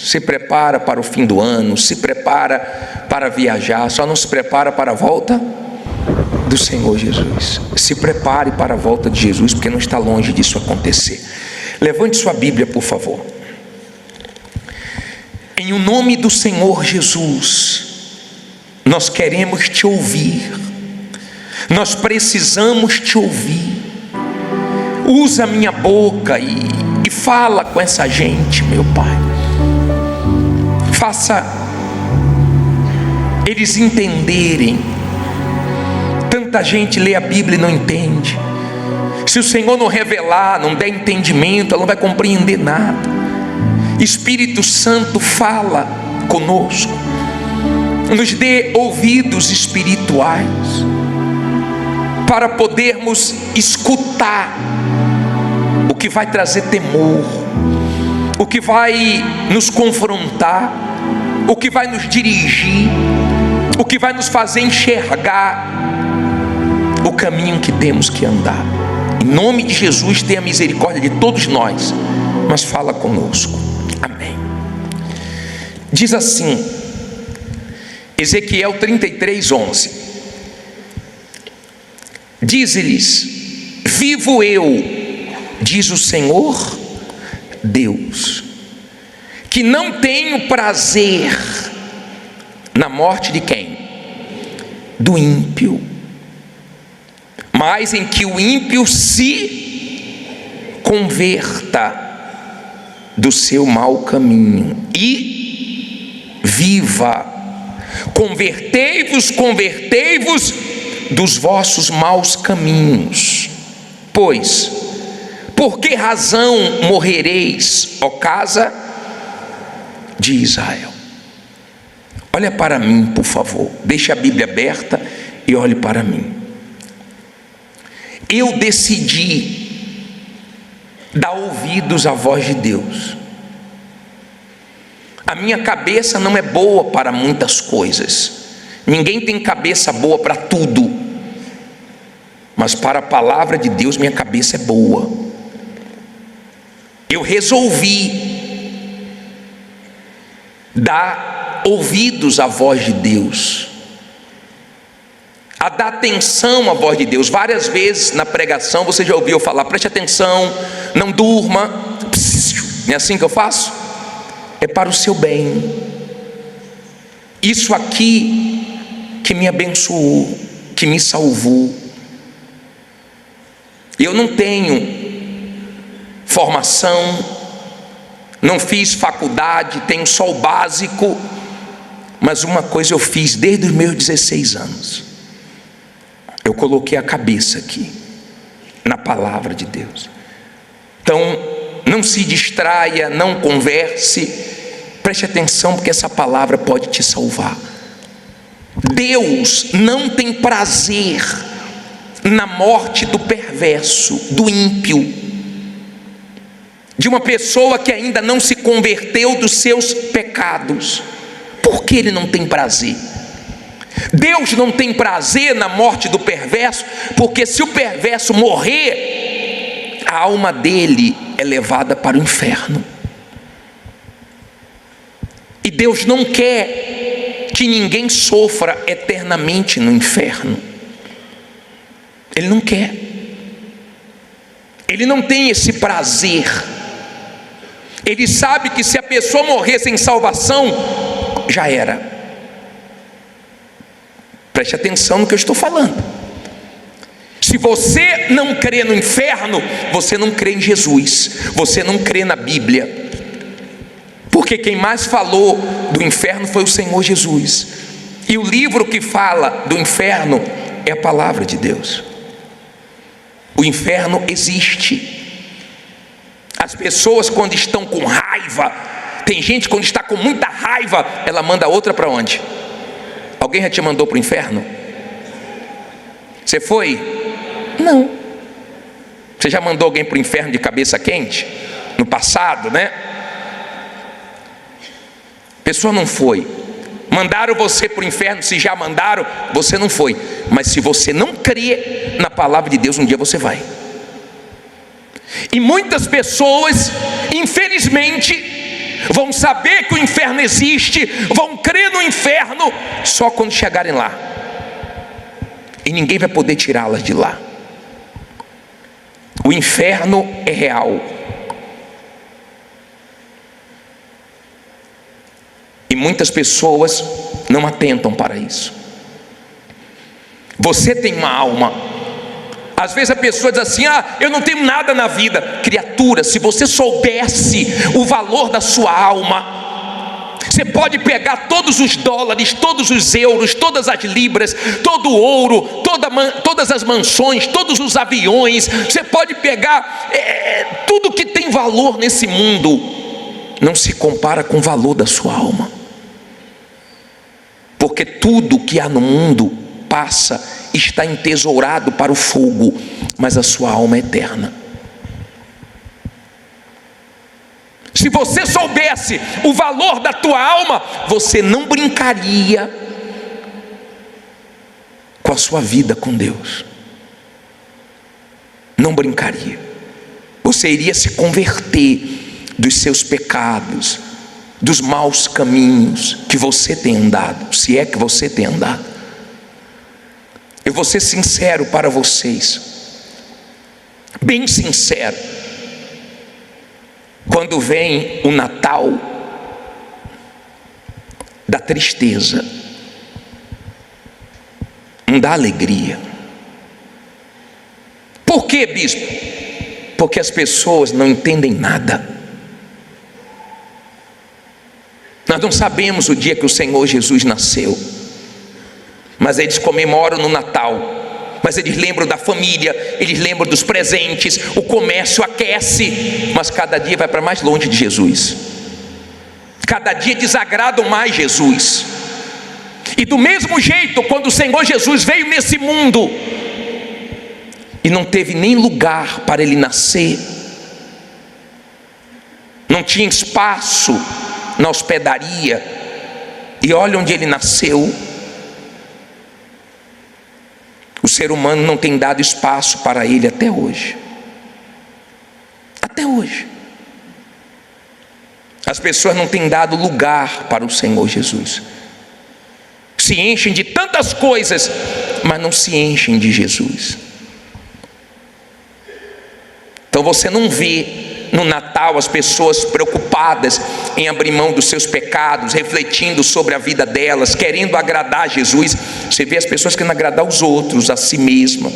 se prepara para o fim do ano, se prepara para viajar, só não se prepara para a volta do Senhor Jesus. Se prepare para a volta de Jesus, porque não está longe disso acontecer. Levante sua Bíblia, por favor. Em o nome do Senhor Jesus, nós queremos te ouvir, nós precisamos te ouvir. Usa a minha boca e fala com essa gente, meu Pai. Faça eles entenderem. Tanta gente lê a Bíblia e não entende. Se o Senhor não revelar, não der entendimento, ela não vai compreender nada. Espírito Santo, fala conosco, nos dê ouvidos espirituais para podermos escutar o que vai trazer temor, o que vai nos confrontar, o que vai nos dirigir, o que vai nos fazer enxergar o caminho que temos que andar. Em nome de Jesus, tenha misericórdia de todos nós, mas fala conosco. Amém. Diz assim, Ezequiel 33:11: dize-lhes: vivo eu, diz o Senhor Deus, que não tenho prazer na morte de quem? Do ímpio, mas em que o ímpio se converta do seu mau caminho e viva. Convertei-vos dos vossos maus caminhos. Pois, por que razão morrereis, ó casa de Israel? Olha para mim, por favor. Deixe a Bíblia aberta e olhe para mim. Eu decidi dar ouvidos à voz de Deus. A minha cabeça não é boa para muitas coisas. Ninguém tem cabeça boa para tudo. Mas para a palavra de Deus, minha cabeça é boa. Eu resolvi dar ouvidos à voz de Deus, a dar atenção à voz de Deus. Várias vezes na pregação você já ouviu eu falar: preste atenção, não durma. Não é assim que eu faço? É para o seu bem. Isso aqui que me abençoou, que me salvou. Eu não tenho formação, não fiz faculdade, tenho só o básico, mas uma coisa eu fiz desde os meus 16 anos. Eu coloquei a cabeça aqui na palavra de Deus. Então, não se distraia, não converse, preste atenção, porque essa palavra pode te salvar. Deus não tem prazer na morte do perverso, do ímpio, de uma pessoa que ainda não se converteu dos seus pecados. Por que Ele não tem prazer? Deus não tem prazer na morte do perverso, porque se o perverso morrer, a alma dele é levada para o inferno. E Deus não quer que ninguém sofra eternamente no inferno. Ele não quer. Ele não tem esse prazer. Ele sabe que se a pessoa morrer sem salvação, já era. Preste atenção no que eu estou falando. Se você não crê no inferno, você não crê em Jesus, você não crê na Bíblia. Porque quem mais falou do inferno foi o Senhor Jesus. E o livro que fala do inferno é a palavra de Deus. O inferno existe. As pessoas, quando estão com raiva, tem gente quando está com muita raiva, ela manda outra para onde? Alguém já te mandou para o inferno? Você foi? Não. Você já mandou alguém para o inferno de cabeça quente? No passado, né? A pessoa não foi. Mandaram você para o inferno, se já mandaram, você não foi. Mas se você não crê na palavra de Deus, um dia você vai. E muitas pessoas, infelizmente, vão saber que o inferno existe, vão crer no inferno só quando chegarem lá. E ninguém vai poder tirá-las de lá. O inferno é real. E muitas pessoas não atentam para isso. Você tem uma alma. Às vezes a pessoa diz assim: eu não tenho nada na vida. Criatura, se você soubesse o valor da sua alma, você pode pegar todos os dólares, todos os euros, todas as libras, todo o ouro, todas as mansões, todos os aviões. Você pode pegar tudo que tem valor nesse mundo. Não se compara com o valor da sua alma. Porque tudo que há no mundo passa, está entesourado para o fogo, mas a sua alma é eterna. Se você soubesse o valor da tua alma, você não brincaria com a sua vida com Deus. Não brincaria. Você iria se converter dos seus pecados, dos maus caminhos que você tem andado, se é que você tem andado. Eu vou ser sincero para vocês, bem sincero. Quando vem o Natal, dá tristeza, não dá alegria. Por quê, bispo? Porque as pessoas não entendem nada. Nós não sabemos o dia que o Senhor Jesus nasceu, mas eles comemoram no Natal, mas eles lembram da família, eles lembram dos presentes, o comércio aquece, mas cada dia vai para mais longe de Jesus, cada dia desagradam mais Jesus. E do mesmo jeito, quando o Senhor Jesus veio nesse mundo e não teve nem lugar para ele nascer, não tinha espaço na hospedaria, e olha onde ele nasceu. O ser humano não tem dado espaço para ele até hoje. Até hoje. As pessoas não têm dado lugar para o Senhor Jesus. Se enchem de tantas coisas, mas não se enchem de Jesus. Então você não vê no Natal as pessoas preocupadas em abrir mão dos seus pecados, refletindo sobre a vida delas, querendo agradar Jesus. Você vê as pessoas querendo agradar os outros, a si mesma.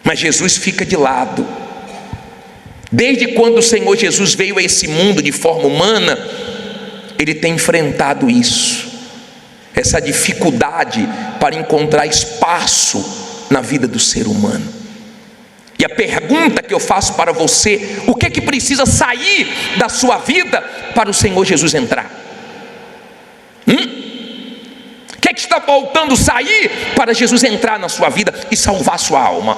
Mas Jesus fica de lado. Desde quando o Senhor Jesus veio a esse mundo de forma humana, ele tem enfrentado isso, essa dificuldade para encontrar espaço na vida do ser humano. E a pergunta que eu faço para você: o que é que precisa sair da sua vida para o Senhor Jesus entrar? O que é que está faltando sair para Jesus entrar na sua vida e salvar a sua alma?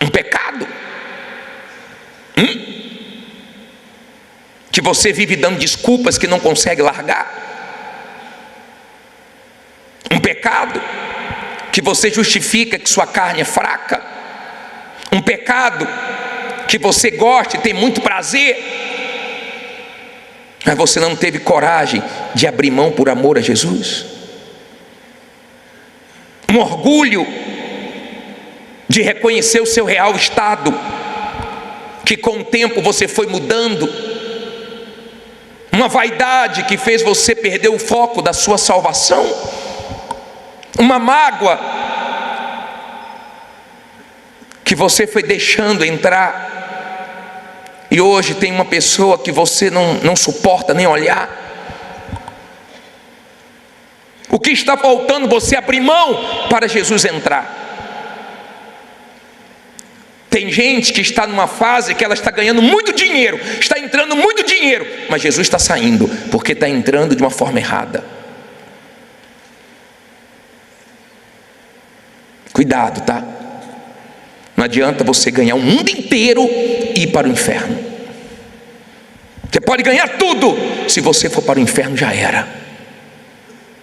Um pecado? Que você vive dando desculpas que não consegue largar? Um pecado que você justifica que sua carne é fraca? Um pecado que você gosta e tem muito prazer, mas você não teve coragem de abrir mão por amor a Jesus? Um orgulho de reconhecer o seu real estado, que com o tempo você foi mudando? Uma vaidade que fez você perder o foco da sua salvação? Uma mágoa que você foi deixando entrar, e hoje tem uma pessoa que você não suporta nem olhar? O que está faltando você abrir mão para Jesus entrar? Tem gente que está numa fase que ela está ganhando muito dinheiro, está entrando muito dinheiro, mas Jesus está saindo, porque está entrando de uma forma errada. Cuidado, tá? Não adianta você ganhar o mundo inteiro e ir para o inferno. Você pode ganhar tudo, se você for para o inferno já era.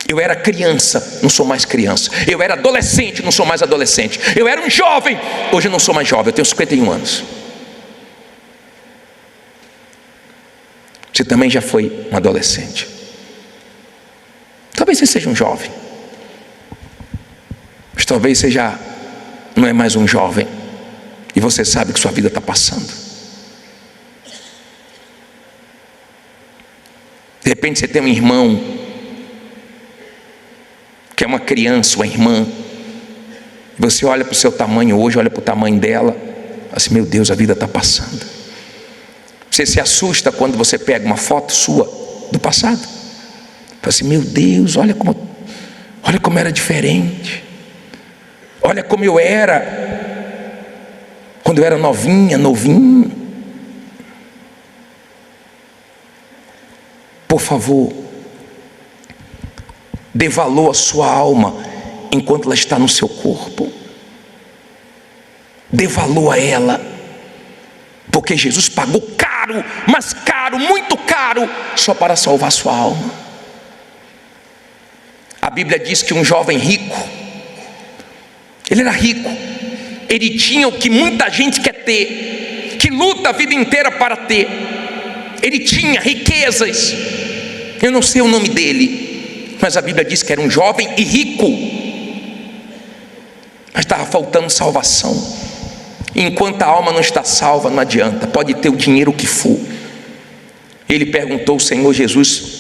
Eu era criança, não sou mais criança. Eu era adolescente, não sou mais adolescente. Eu era um jovem, hoje eu não sou mais jovem, eu tenho 51 anos. Você também já foi um adolescente. Talvez você seja um jovem, mas talvez você já não é mais um jovem, e você sabe que sua vida está passando. De repente você tem um irmão, que é uma criança, uma irmã. Você olha para o seu tamanho hoje, olha para o tamanho dela, assim, meu Deus, a vida está passando. Você se assusta quando você pega uma foto sua do passado. Fala assim, meu Deus, olha como era diferente. Olha como eu era quando eu era novinha, novinho. Por favor, dê valor à sua alma enquanto ela está no seu corpo. Dê valor a ela, porque Jesus pagou caro, mas caro, muito caro, só para salvar sua alma. A Bíblia diz que um jovem rico, ele era rico, ele tinha o que muita gente quer ter, que luta a vida inteira para ter. Ele tinha riquezas, eu não sei o nome dele, mas a Bíblia diz que era um jovem e rico, mas estava faltando salvação. Enquanto a alma não está salva, não adianta, pode ter o dinheiro que for. Ele perguntou ao Senhor Jesus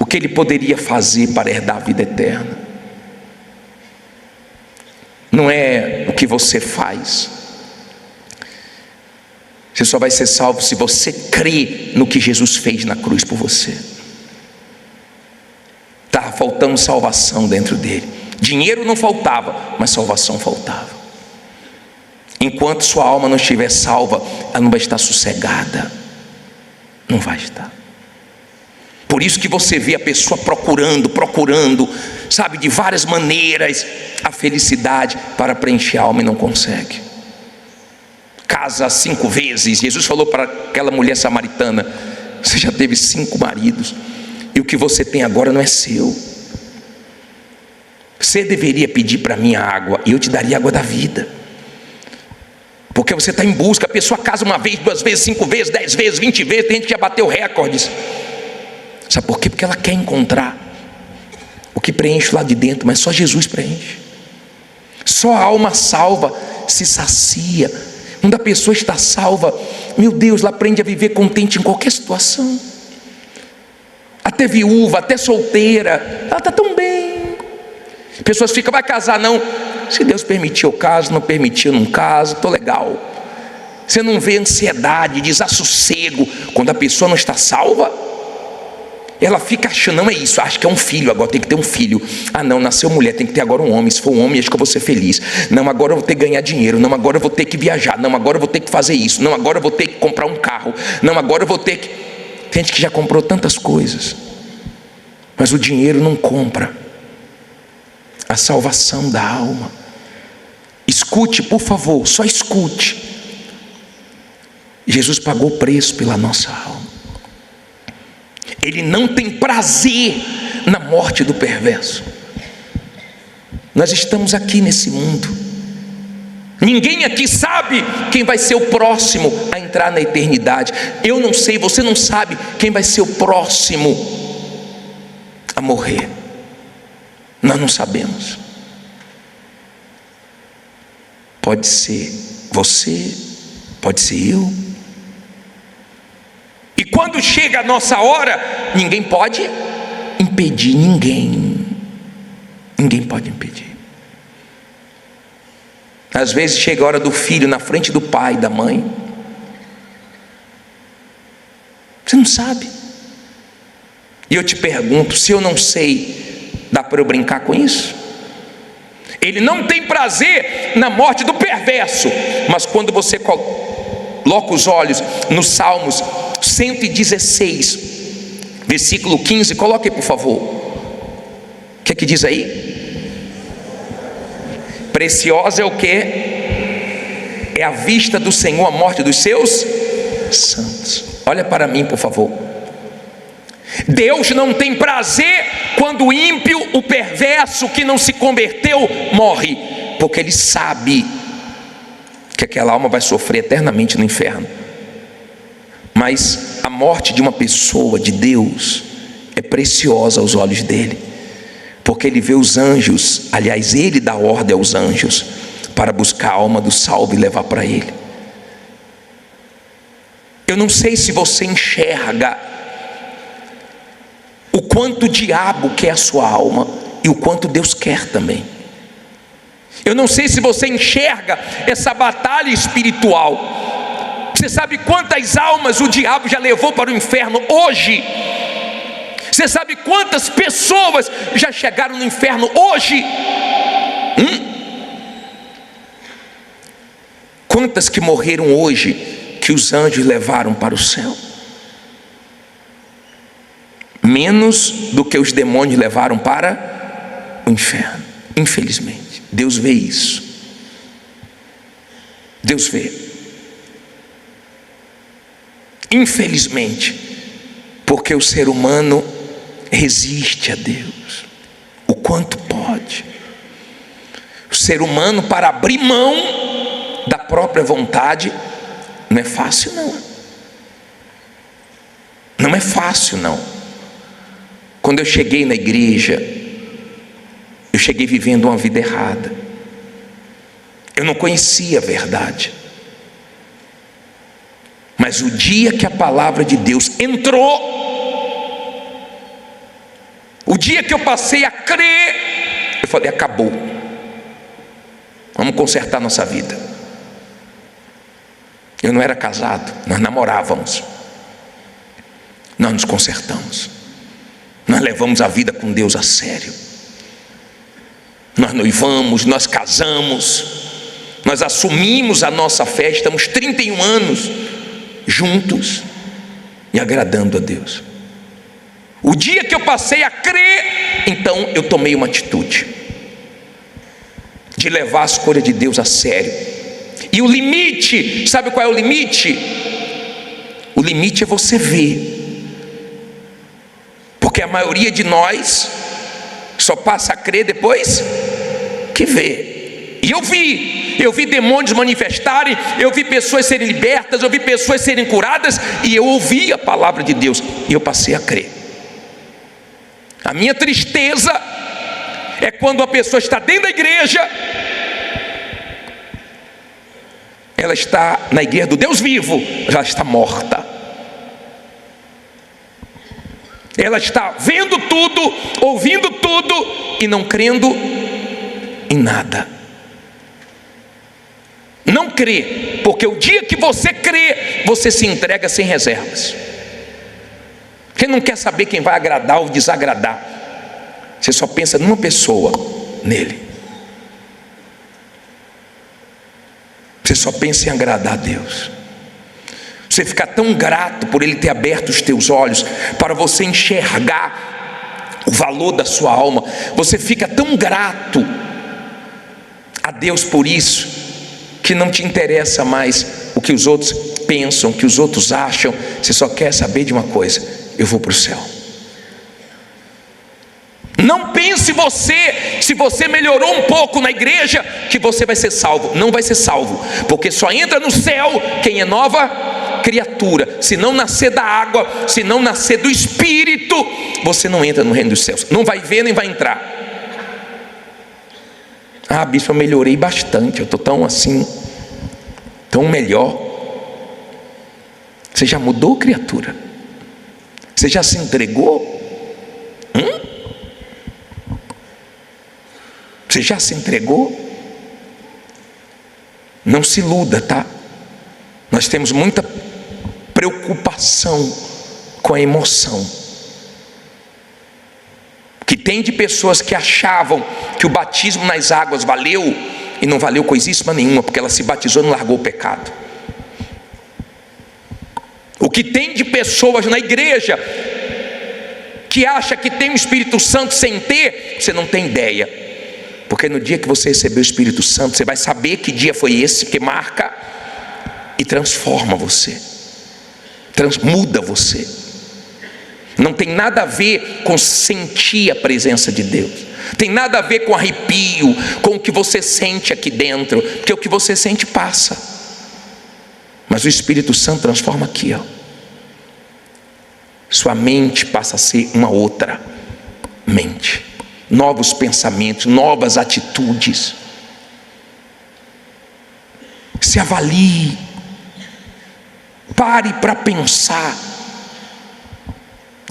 o que ele poderia fazer para herdar a vida eterna. Não é o que você faz. Você só vai ser salvo se você crê no que Jesus fez na cruz por você. Estava faltando salvação dentro dele. Dinheiro não faltava, mas salvação faltava. Enquanto sua alma não estiver salva, ela não vai estar sossegada. Não vai estar. Por isso que você vê a pessoa procurando, sabe, de várias maneiras, a felicidade para preencher a alma e não consegue. Casa 5 vezes. Jesus falou para aquela mulher samaritana: você já teve 5 maridos, e o que você tem agora não é seu. Você deveria pedir para mim a água, e eu te daria a água da vida. Porque você está em busca. A pessoa casa 1 vez, 2 vezes, 5 vezes, 10 vezes, 20 vezes. Tem gente que já bateu recordes. Sabe por quê? Porque ela quer encontrar o que preenche lá de dentro, mas só Jesus preenche. Só a alma salva se sacia. Quando a pessoa está salva, meu Deus, ela aprende a viver contente em qualquer situação. Até viúva, até solteira, ela está tão bem. Pessoas ficam, vai casar não? Se Deus permitir eu caso, não permitir eu não caso, estou legal. Você não vê ansiedade, desassossego. Quando a pessoa não está salva, ela fica achando, não é isso, acho que é um filho, agora tem que ter um filho. Ah não, nasceu mulher, tem que ter agora um homem. Se for um homem, acho que eu vou ser feliz. Não, agora eu vou ter que ganhar dinheiro. Não, agora eu vou ter que viajar. Não, agora eu vou ter que fazer isso. Não, agora eu vou ter que comprar um carro. Não, agora eu vou ter que... Tem gente que já comprou tantas coisas, mas o dinheiro não compra a salvação da alma. Escute, por favor, só escute. Jesus pagou o preço pela nossa alma. Ele não tem prazer na morte do perverso. Nós estamos aqui nesse mundo. Ninguém aqui sabe quem vai ser o próximo a entrar na eternidade. Eu não sei, você não sabe quem vai ser o próximo a morrer. Nós não sabemos. Pode ser você, pode ser eu. E quando chega a nossa hora, ninguém pode impedir, ninguém pode impedir. Às vezes chega a hora do filho na frente do pai e da mãe, você não sabe. E eu te pergunto, se eu não sei, dá para eu brincar com isso? Ele não tem prazer na morte do perverso, mas quando você coloca os olhos nos Salmos 116, versículo 15, coloque aí por favor. O que é que diz aí? Preciosa é o que? É a vista do Senhor a morte dos seus santos. Olha para mim por favor. Deus não tem prazer quando o ímpio, o perverso que não se converteu, morre, porque Ele sabe que aquela alma vai sofrer eternamente no inferno. Mas a morte de uma pessoa de Deus é preciosa aos olhos dele, porque ele vê os anjos, aliás, ele dá ordem aos anjos para buscar a alma do salvo e levar para ele. Eu não sei se você enxerga o quanto o diabo quer a sua alma e o quanto Deus quer também. Eu não sei se você enxerga essa batalha espiritual. Você sabe quantas almas o diabo já levou para o inferno hoje? Você sabe quantas pessoas já chegaram no inferno hoje? Quantas que morreram hoje que os anjos levaram para o céu? Menos do que os demônios levaram para o inferno. Infelizmente, Deus vê isso. Deus vê. Infelizmente, porque o ser humano resiste a Deus o quanto pode. O ser humano, para abrir mão da própria vontade, não é fácil não. Não é fácil não. Quando eu cheguei na igreja, eu cheguei vivendo uma vida errada. Eu não conhecia a verdade. Mas o dia que a palavra de Deus entrou, o dia que eu passei a crer, eu falei: acabou. Vamos consertar nossa vida. Eu não era casado, nós namorávamos. Nós nos consertamos. Nós levamos a vida com Deus a sério. Nós noivamos, nós casamos, nós assumimos a nossa fé. Estamos 31 anos juntos e agradando a Deus. O dia que eu passei a crer, então eu tomei uma atitude de levar a escolha de Deus a sério. E o limite, sabe qual é o limite? O limite é você ver. Porque a maioria de nós só passa a crer depois que vê. E eu vi demônios manifestarem, eu vi pessoas serem libertas, eu vi pessoas serem curadas, e eu ouvi a palavra de Deus, e eu passei a crer. A minha tristeza é quando a pessoa está dentro da igreja, ela está na igreja do Deus vivo, já está morta. Ela está vendo tudo, ouvindo tudo e não crendo em nada. Não crê, porque o dia que você crê, você se entrega sem reservas. Você não quer saber quem vai agradar ou desagradar. Você só pensa numa pessoa, nele. Você só pensa em agradar a Deus. Você fica tão grato por Ele ter aberto os teus olhos para você enxergar o valor da sua alma. Você fica tão grato a Deus por isso, que não te interessa mais o que os outros pensam, o que os outros acham. Você só quer saber de uma coisa: eu vou para o céu. Não pense você, se você melhorou um pouco na igreja, que você vai ser salvo. Não vai ser salvo, porque só entra no céu quem é nova criatura. Se não nascer da água, se não nascer do Espírito, você não entra no reino dos céus. Não vai ver nem vai entrar. Ah, bispo, eu melhorei bastante, eu estou tão assim, tão melhor. Você já mudou, criatura? Você já se entregou? Você já se entregou? Não se iluda, tá? Nós temos muita preocupação com a emoção. Que tem de pessoas que achavam que o batismo nas águas valeu, e não valeu coisíssima nenhuma, porque ela se batizou e não largou o pecado. O que tem de pessoas na igreja que acha que tem o Espírito Santo sem ter, você não tem ideia. Porque no dia que você receber o Espírito Santo, você vai saber que dia foi esse, que marca e transforma você, muda você. Não tem nada a ver com sentir a presença de Deus, tem nada a ver com arrepio, com o que você sente aqui dentro, porque o que você sente passa, mas o Espírito Santo transforma aqui, ó. sua mente passa a ser uma outra mente. Novos pensamentos, novas atitudes. Se avalie. Pare para pensar.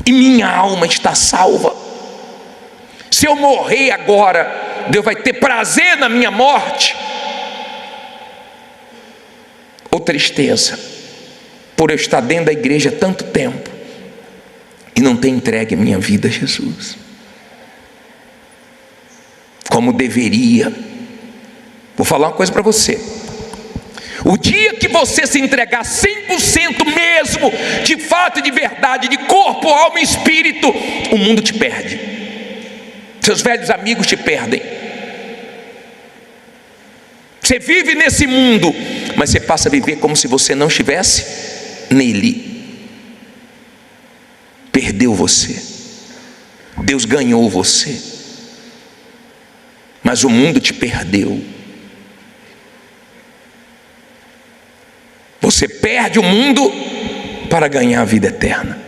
E minha alma está salva? Se eu morrer agora, Deus vai ter prazer na minha morte? Ou tristeza, por eu estar dentro da igreja há tanto tempo e não ter entregue a minha vida a Jesus como deveria. Vou falar uma coisa para você: o dia que você se entregar 100% mesmo, de fato e de verdade, de corpo, alma e espírito, o mundo te perde, seus velhos amigos te perdem. Você vive nesse mundo, mas você passa a viver como se você não estivesse nele. Perdeu você, Deus ganhou você, mas o mundo te perdeu. Você perde o mundo para ganhar a vida eterna.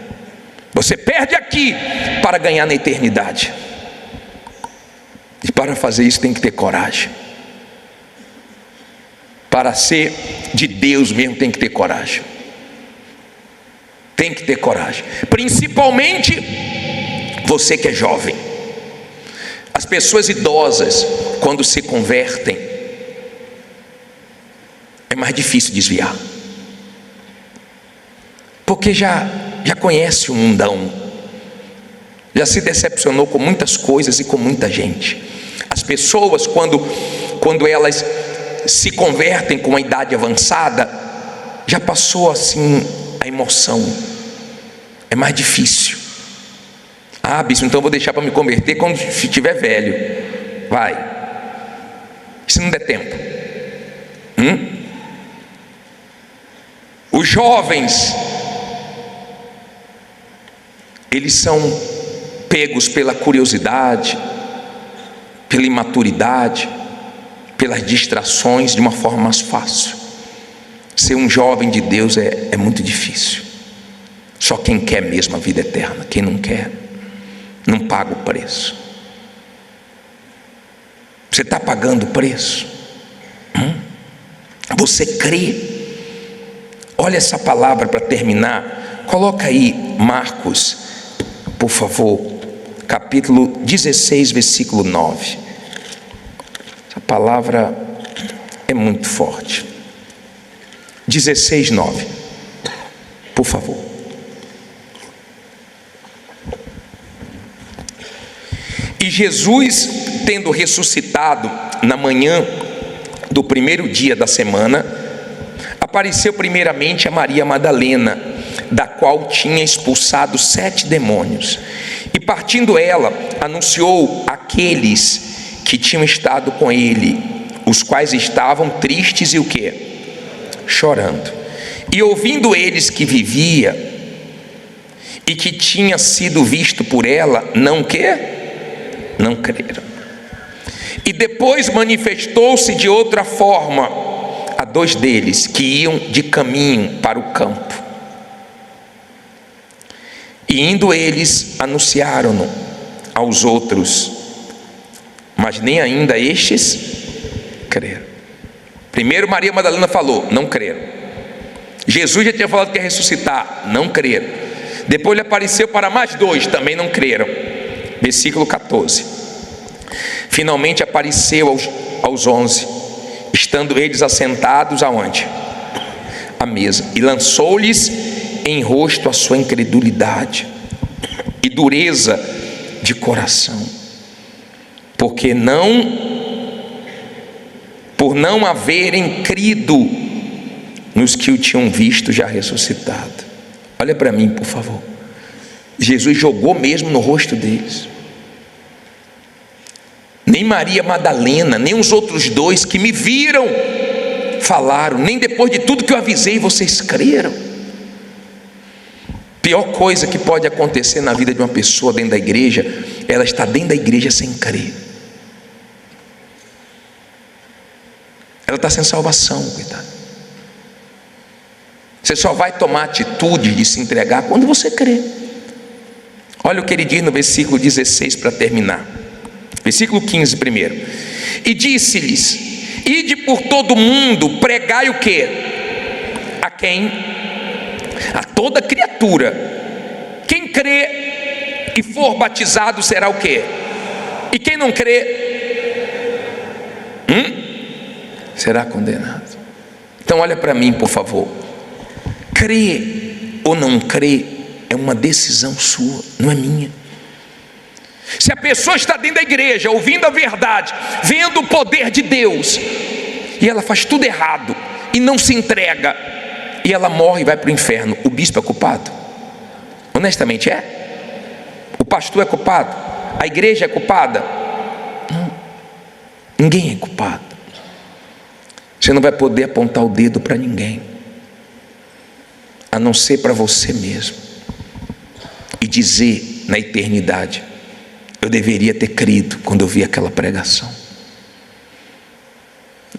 Você perde aqui para ganhar na eternidade. E para fazer isso tem que ter coragem. Para ser de Deus mesmo tem que ter coragem. Tem que ter coragem. Principalmente você que é jovem. As pessoas idosas, quando se convertem, é mais difícil desviar. Porque já conhece o mundão, já se decepcionou com muitas coisas e com muita gente. As pessoas, quando elas se convertem com uma idade avançada, já passou assim a emoção, é mais difícil. Ah, bispo, então eu vou deixar para me converter quando estiver velho. Vai, se não der tempo. Os jovens, eles são pegos pela curiosidade, pela imaturidade, pelas distrações de uma forma mais fácil. Ser um jovem de Deus é muito difícil. Só quem quer mesmo a vida eterna. Quem não quer, não paga o preço. Você está pagando o preço? Você crê? Olha essa palavra para terminar. Coloca aí Marcos, por favor, capítulo 16, versículo 9. Essa palavra é muito forte. 16, 9. Por favor. E Jesus, tendo ressuscitado na manhã do primeiro dia da semana, apareceu primeiramente a Maria Madalena, da qual tinha expulsado 7 demônios. E partindo ela, anunciou àqueles que tinham estado com ele, os quais estavam tristes e o quê? Chorando. E ouvindo eles que vivia e que tinha sido visto por ela, não creram. E depois manifestou-se de outra forma a 2 deles que iam de caminho para o campo. E indo eles, anunciaram-no aos outros, mas nem ainda estes creram. Primeiro Maria Madalena falou, não creram. Jesus já tinha falado que ia ressuscitar, não creram. Depois ele apareceu para mais 2, também não creram. Versículo 14. Finalmente apareceu aos 11, estando eles assentados aonde? À mesa. E lançou-lhes em rosto a sua incredulidade e dureza de coração, por não haverem crido nos que o tinham visto já ressuscitado. Olha para mim, por favor. Jesus jogou mesmo no rosto deles. Nem Maria Madalena, nem os outros 2 que me viram falaram, nem depois de tudo que eu avisei vocês creram. Pior coisa que pode acontecer na vida de uma pessoa dentro da igreja, ela está dentro da igreja sem crer. Ela está sem salvação, coitado. Você só vai tomar atitude de se entregar quando você crê. Olha o que ele diz no versículo 16 para terminar. Versículo 15 primeiro. E disse-lhes: ide por todo o mundo, pregai o quê? A quem? A toda criatura. Quem crê e for batizado será o quê? E quem não crê será condenado. Então olha para mim, por favor. Crer ou não crer é uma decisão sua, não é minha. Se a pessoa está dentro da igreja, ouvindo a verdade, vendo o poder de Deus, e ela faz tudo errado e não se entrega, e ela morre e vai para o inferno, o bispo é culpado? Honestamente é? O pastor é culpado? A igreja é culpada? Não, ninguém é culpado. Você não vai poder apontar o dedo para ninguém, a não ser para você mesmo, e dizer na eternidade: eu deveria ter crido quando eu vi aquela pregação.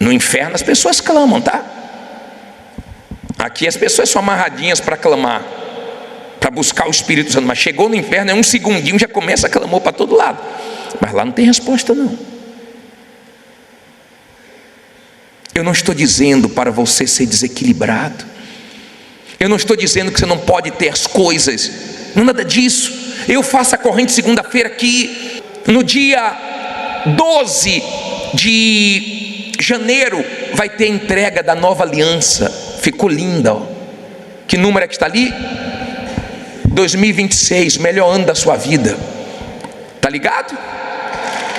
No inferno as pessoas clamam, tá? Aqui as pessoas são amarradinhas para clamar, para buscar o Espírito Santo, mas chegou no inferno, é um segundinho, já começa a clamar para todo lado. Mas lá não tem resposta não. Eu não estou dizendo para você ser desequilibrado, eu não estou dizendo que você não pode ter as coisas, não, nada disso. Eu faço a corrente segunda-feira aqui, no dia 12 de janeiro vai ter entrega da nova aliança. Ficou linda, ó. Que número é que está ali? 2026, melhor ano da sua vida. Tá ligado?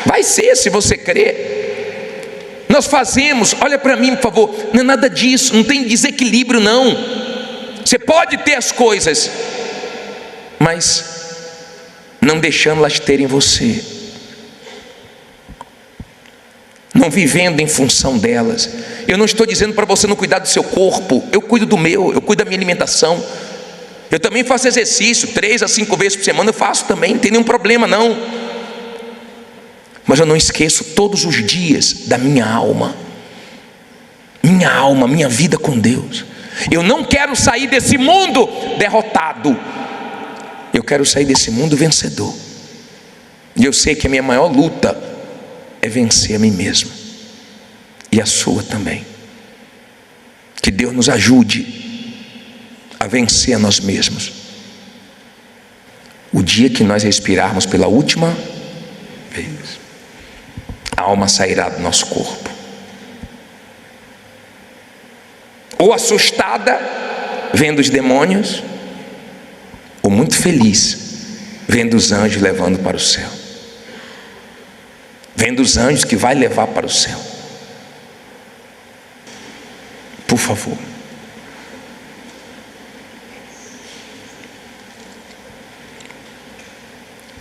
Vai ser, se você crer. Nós fazemos, olha para mim por favor, não é nada disso, não tem desequilíbrio não. Você pode ter as coisas, mas não deixando-las terem você, não vivendo em função delas. Eu não estou dizendo para você não cuidar do seu corpo, eu cuido do meu, eu cuido da minha alimentação. Eu também faço exercício, 3 a 5 vezes por semana eu faço também, não tem nenhum problema não. Mas eu não esqueço todos os dias da minha alma, minha vida com Deus. Eu não quero sair desse mundo derrotado, eu quero sair desse mundo vencedor. E eu sei que a minha maior luta é vencer a mim mesmo, e a sua também. Que Deus nos ajude a vencer a nós mesmos. O dia que nós respirarmos pela última vez, a alma sairá do nosso corpo, ou assustada vendo os demônios, ou muito feliz vendo os anjos levando para o céu, vendo os anjos que vai levar para o céu. Por favor,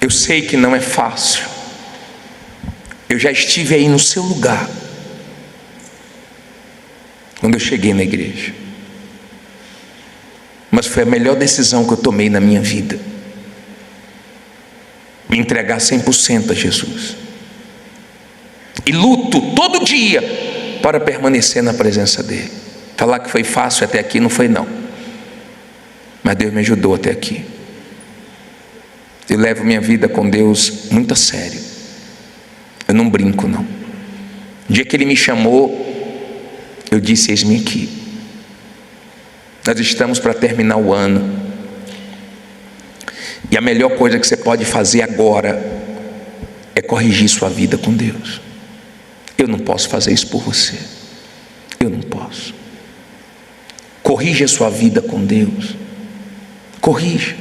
eu sei que não é fácil, eu já estive aí no seu lugar quando eu cheguei na igreja, mas foi a melhor decisão que eu tomei na minha vida, me entregar 100% a Jesus, e luto todo dia para permanecer na presença dele. Falar que foi fácil até aqui não foi não, mas Deus me ajudou até aqui. Eu levo minha vida com Deus muito a sério, eu não brinco não. O dia que Ele me chamou, eu disse: eis-me aqui. Nós estamos para terminar o ano, e a melhor coisa que você pode fazer agora é corrigir sua vida com Deus. Eu não posso fazer isso por você, eu não posso. Corrija a sua vida com Deus, corrija.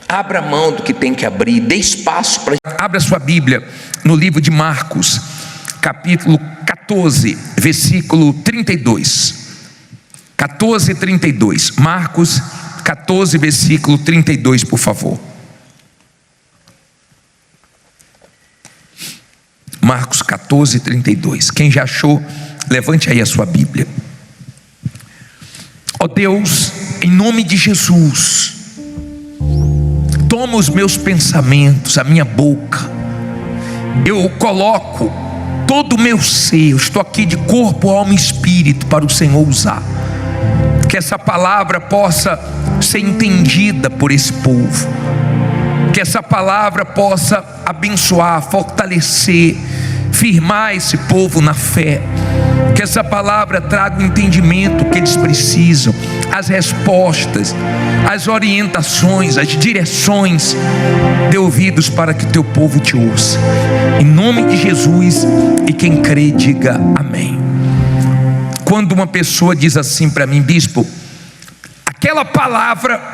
Abra mão do que tem que abrir, dê espaço para... Abra sua Bíblia no livro de Marcos, capítulo 14, versículo 32. 14, 32. Marcos 14, versículo 32, por favor. Marcos 14, 32. Quem já achou, levante aí a sua Bíblia. Ó Deus, em nome de Jesus, toma os meus pensamentos, a minha boca, eu coloco todo o meu ser, eu estou aqui de corpo, alma e espírito para o Senhor usar. Que essa palavra possa ser entendida por esse povo, Que essa palavra possa abençoar, fortalecer, firmar esse povo na fé. Que essa palavra traga o entendimento que eles precisam, as respostas, as orientações, as direções. Dê ouvidos para que teu povo te ouça. Em nome de Jesus, e quem crê diga amém. Quando uma pessoa diz assim para mim: bispo, aquela palavra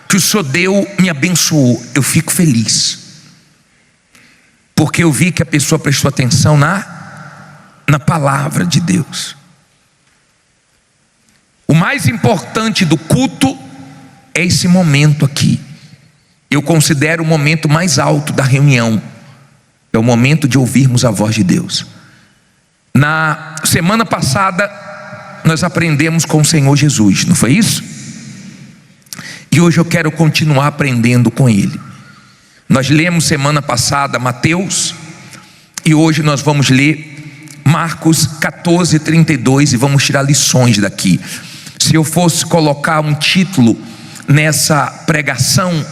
que o senhor deu me abençoou, eu fico feliz, porque eu vi que a pessoa prestou atenção na palavra de Deus. O mais importante do culto é esse momento aqui. Eu considero o momento mais alto da reunião. É o momento de ouvirmos a voz de Deus. Na semana passada nós aprendemos com o Senhor Jesus, não foi isso? E hoje eu quero continuar aprendendo com Ele. Nós lemos semana passada Mateus, e hoje nós vamos ler Marcos 14, 32, e vamos tirar lições daqui. Se eu fosse colocar um título nessa pregação,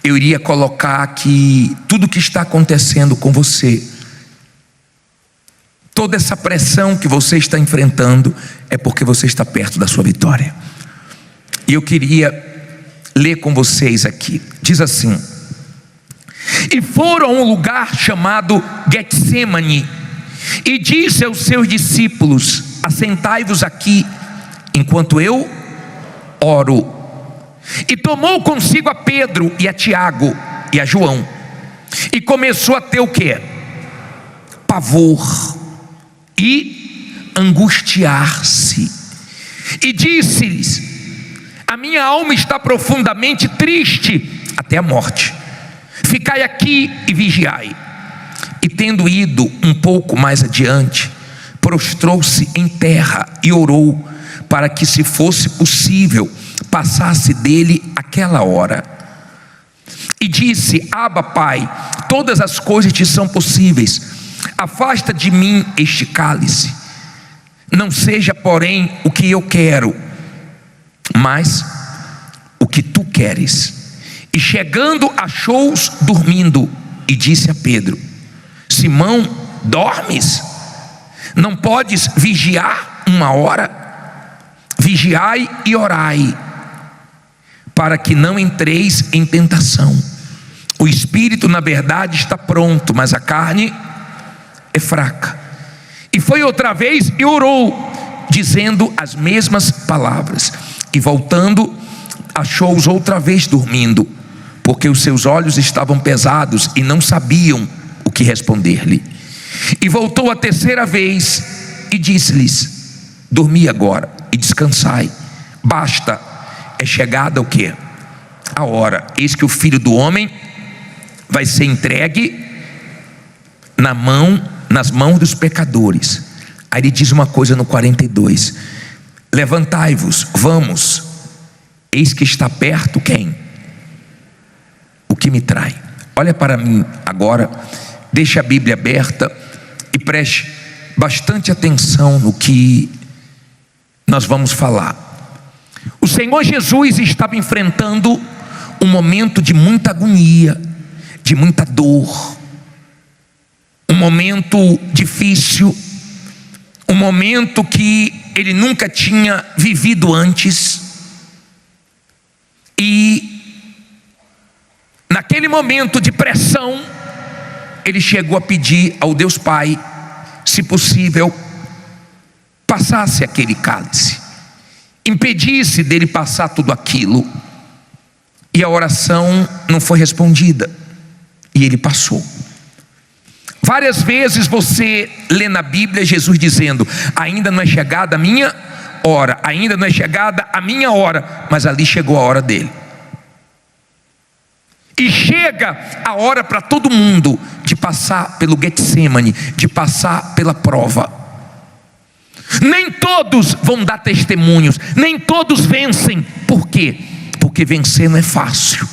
eu iria colocar que tudo que está acontecendo com você, toda essa pressão que você está enfrentando, é porque você está perto da sua vitória. E eu queria ler com vocês aqui. Diz assim: e foram a um lugar chamado Getsemane, e disse aos seus discípulos: assentai-vos aqui, enquanto eu oro. E tomou consigo a Pedro e a Tiago e a João, e começou a ter o quê? Pavor e angustiar-se, e disse-lhes: a minha alma está profundamente triste até a morte, ficai aqui e vigiai. E tendo ido um pouco mais adiante, prostrou-se em terra e orou, para que, se fosse possível, passasse dele aquela hora. E disse: Abba, Pai, todas as coisas te são possíveis, afasta de mim este cálice, não seja porém o que eu quero, mas o que tu queres. E chegando, achou-os dormindo, e disse a Pedro: Simão, dormes? Não podes vigiar uma hora? Vigiai e orai, para que não entreis em tentação. O espírito, na verdade, está pronto, mas a carne é fraca. E foi outra vez e orou, dizendo as mesmas palavras. E voltando, achou-os outra vez dormindo, porque os seus olhos estavam pesados e não sabiam o que responder-lhe. E voltou a terceira vez e disse-lhes: dormi agora e descansai, basta, é chegada o quê? A hora. Eis que o Filho do Homem vai ser entregue nas mãos dos pecadores. Aí ele diz uma coisa no 42: levantai-vos, vamos, eis que está perto quem? O que me trai. Olha para mim agora, deixe a Bíblia aberta e preste bastante atenção no que nós vamos falar. O Senhor Jesus estava enfrentando um momento de muita agonia, de muita dor, um momento difícil, um momento que ele nunca tinha vivido antes. E naquele momento de pressão, ele chegou a pedir ao Deus Pai, se possível, passasse aquele cálice, impedisse dele passar tudo aquilo. E a oração não foi respondida, e ele passou. Várias vezes você lê na Bíblia Jesus dizendo: ainda não é chegada a minha hora, ainda não é chegada a minha hora, mas ali chegou a hora dele. E chega a hora para todo mundo de passar pelo Getsemane, de passar pela prova. Nem todos vão dar testemunhos, nem todos vencem. Por quê? Porque vencer não é fácil.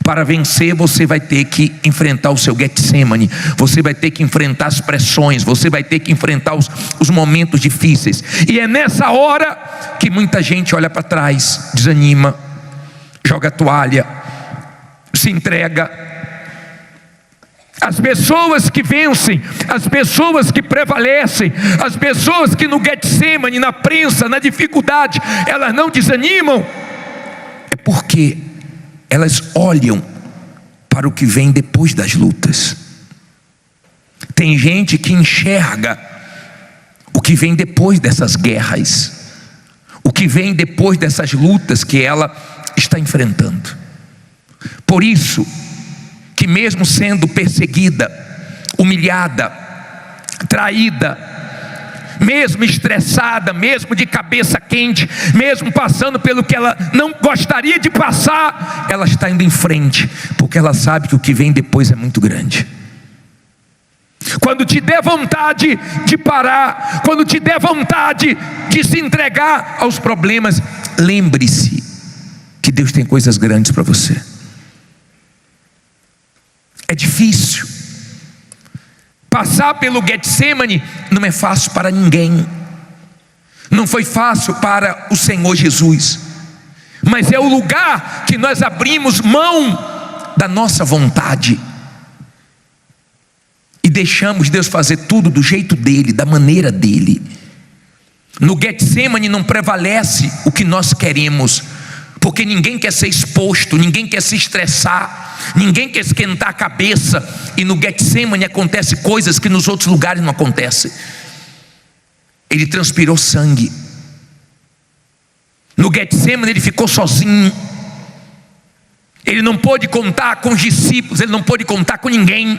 Para vencer você vai ter que enfrentar o seu Getsemane, você vai ter que enfrentar as pressões, você vai ter que enfrentar os momentos difíceis. E é nessa hora que muita gente olha para trás, desanima, joga a toalha, se entrega. As pessoas que vencem, as pessoas que prevalecem, as pessoas que no Getsemane, na prensa, na dificuldade, elas não desanimam, é porque elas olham para o que vem depois das lutas. Tem gente que enxerga o que vem depois dessas guerras, o que vem depois dessas lutas que ela está enfrentando. Por isso que mesmo sendo perseguida, humilhada, traída, mesmo estressada, mesmo de cabeça quente, mesmo passando pelo que ela não gostaria de passar, ela está indo em frente, porque ela sabe que o que vem depois é muito grande. Quando te der vontade de parar, quando te der vontade de se entregar aos problemas, lembre-se que Deus tem coisas grandes para você. É difícil. Passar pelo Getsemane não é fácil para ninguém. Não foi fácil para o Senhor Jesus. Mas é o lugar que nós abrimos mão da nossa vontade e deixamos Deus fazer tudo do jeito dele, da maneira dele. No Getsemane não prevalece o que nós queremos, porque ninguém quer ser exposto, ninguém quer se estressar, ninguém quer esquentar a cabeça. E no Getsemane acontece coisas que nos outros lugares não acontecem. Ele transpirou sangue. No Getsemane ele ficou sozinho. Ele não pôde contar com os discípulos, ele não pôde contar com ninguém.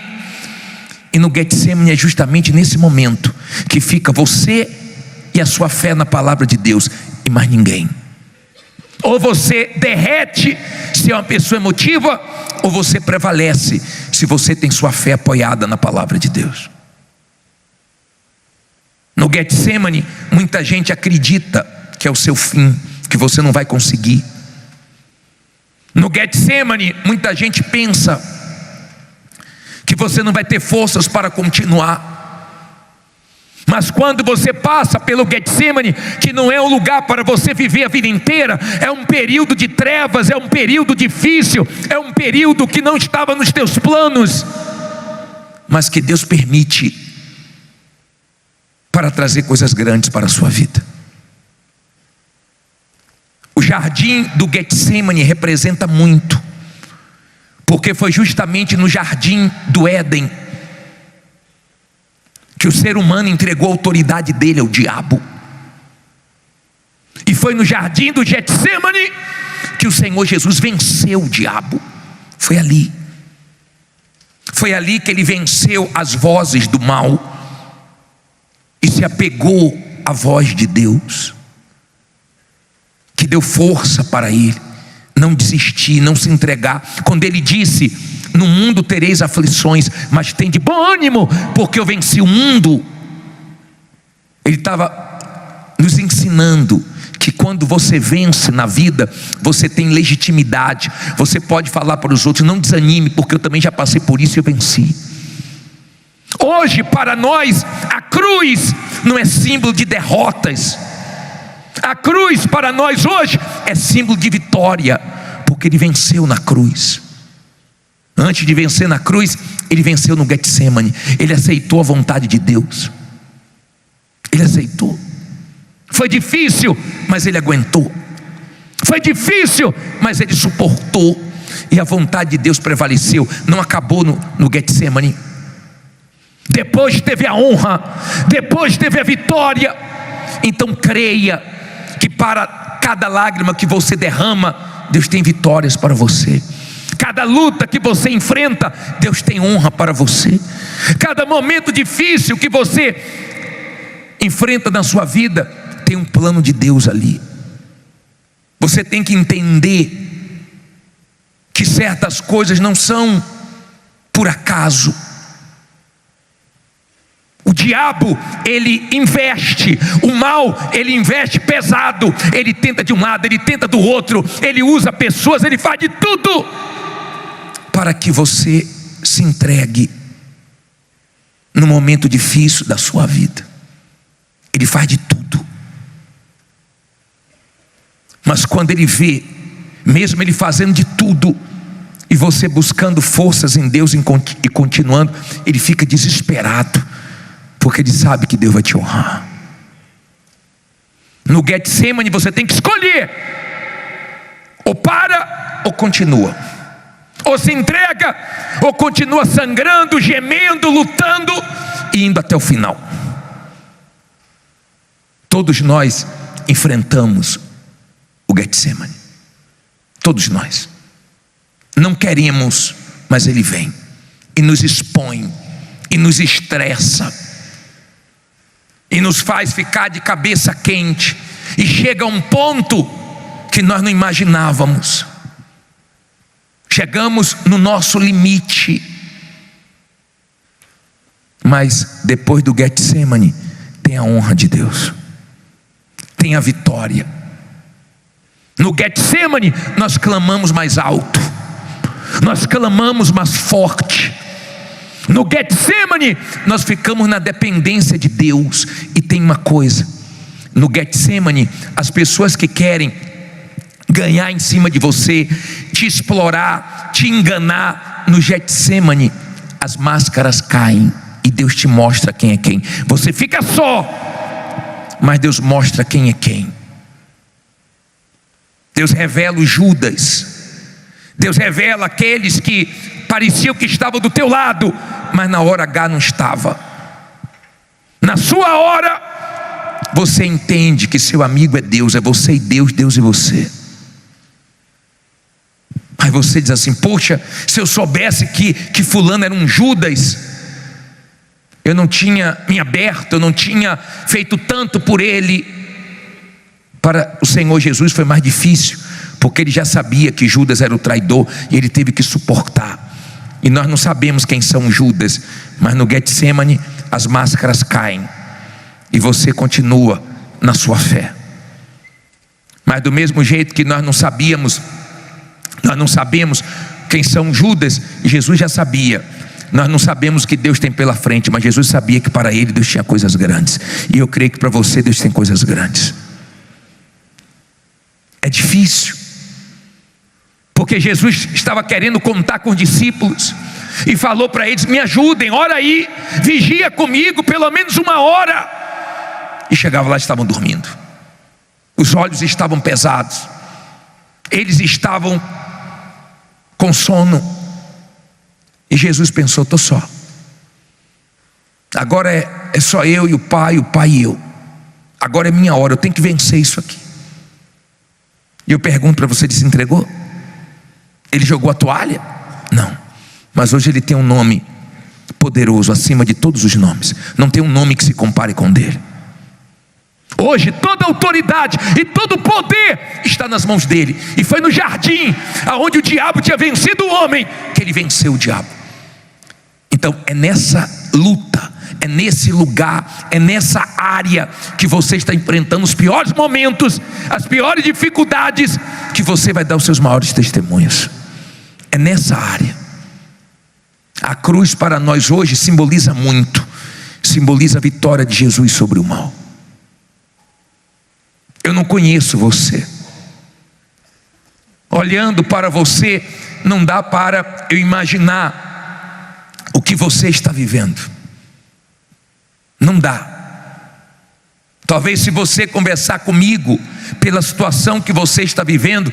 E no Getsemane é justamente nesse momento que fica você e a sua fé na palavra de Deus, e mais ninguém. Ou você derrete se é uma pessoa emotiva, ou você prevalece se você tem sua fé apoiada na palavra de Deus. No Getsemane, muita gente acredita que é o seu fim, que você não vai conseguir. No Getsemane, muita gente pensa que você não vai ter forças para continuar. Mas quando você passa pelo Getsemane, que não é um lugar para você viver a vida inteira, é um período de trevas, é um período difícil, é um período que não estava nos teus planos, mas que Deus permite para trazer coisas grandes para a sua vida. O jardim do Getsemane representa muito, porque foi justamente no jardim do Éden que o ser humano entregou a autoridade dele ao diabo. E foi no jardim do Getsemane que o Senhor Jesus venceu o diabo. Foi ali. Foi ali que ele venceu as vozes do mal e se apegou à voz de Deus, que deu força para ele não desistir, não se entregar. Quando ele disse: no mundo tereis aflições, mas tem de bom ânimo, porque eu venci o mundo. Ele estava nos ensinando que quando você vence na vida, você tem legitimidade. Você pode falar para os outros: não desanime, porque eu também já passei por isso e eu venci. Hoje para nós a cruz não é símbolo de derrotas. A cruz para nós hoje é símbolo de vitória, porque ele venceu na cruz. Antes de vencer na cruz, ele venceu no Getsemane. Ele aceitou a vontade de Deus. Ele aceitou. Foi difícil, mas ele aguentou. Foi difícil, mas ele suportou. E a vontade de Deus prevaleceu. Não acabou no Getsemane. Depois teve a honra, depois teve a vitória. Então creia que para cada lágrima que você derrama, Deus tem vitórias para você. Cada luta que você enfrenta, Deus tem honra para você. Cada momento difícil que você enfrenta na sua vida, tem um plano de Deus ali. Você tem que entender que certas coisas não são por acaso. O diabo, ele investe, o mal, ele investe pesado. Ele tenta de um lado, ele tenta do outro, ele usa pessoas, ele faz de tudo para que você se entregue no momento difícil da sua vida. Ele faz de tudo. Mas quando ele vê, mesmo ele fazendo de tudo, e você buscando forças em Deus e continuando, ele fica desesperado, porque ele sabe que Deus vai te honrar. No Getsemane você tem que escolher: ou para ou continua, ou se entrega ou continua sangrando, gemendo, lutando e indo até o final. Todos nós enfrentamos o Getsemane, todos nós. Não queremos, mas ele vem e nos expõe e nos estressa e nos faz ficar de cabeça quente, e chega a um ponto que nós não imaginávamos. Chegamos no nosso limite, mas depois do Getsemane tem a honra de Deus, tem a vitória. No Getsemane nós clamamos mais alto, nós clamamos mais forte. No Getsemane nós ficamos na dependência de Deus. E tem uma coisa: no Getsemane, as pessoas que querem ganhar em cima de você, te explorar, te enganar, no Getsemane as máscaras caem e Deus te mostra quem é quem. Você fica só, mas Deus mostra quem é quem. Deus revela os Judas, Deus revela aqueles que pareciam que estavam do teu lado, mas na hora H não estava. Na sua hora você entende que seu amigo é Deus, é você e Deus, Deus e você. Aí você diz assim: poxa, se eu soubesse que fulano era um Judas, eu não tinha me aberto, eu não tinha feito tanto por ele. Para o Senhor Jesus foi mais difícil, porque ele já sabia que Judas era o traidor e ele teve que suportar. E nós não sabemos quem são Judas, mas no Getsemane as máscaras caem e você continua na sua fé. Mas do mesmo jeito que nós não sabemos quem são Judas, Jesus já sabia. Nós não sabemos o que Deus tem pela frente, mas Jesus sabia que para ele Deus tinha coisas grandes. E eu creio que para você Deus tem coisas grandes. É difícil, porque Jesus estava querendo contar com os discípulos e falou para eles: me ajudem, ora aí, vigia comigo pelo menos 1 hora. E chegava lá, estavam dormindo, os olhos estavam pesados, eles estavam com sono. E Jesus pensou: estou só, agora é só eu e o Pai e eu. Agora é minha hora, eu tenho que vencer isso aqui. E eu pergunto para você: ele se entregou? Ele jogou a toalha? Não. Mas hoje ele tem um nome poderoso acima de todos os nomes. Não tem um nome que se compare com o dele. Hoje toda a autoridade e todo o poder está nas mãos dele. E foi no jardim, aonde o diabo tinha vencido o homem, que ele venceu o diabo. Então é nessa luta, é nesse lugar, é nessa área que você está enfrentando os piores momentos, as piores dificuldades, que você vai dar os seus maiores testemunhos. É nessa área. A cruz para nós hoje simboliza muito, simboliza a vitória de Jesus sobre o mal. Eu não conheço você, olhando para você não dá para eu imaginar o que você está vivendo. Não dá. Talvez se você conversar comigo, pela situação que você está vivendo,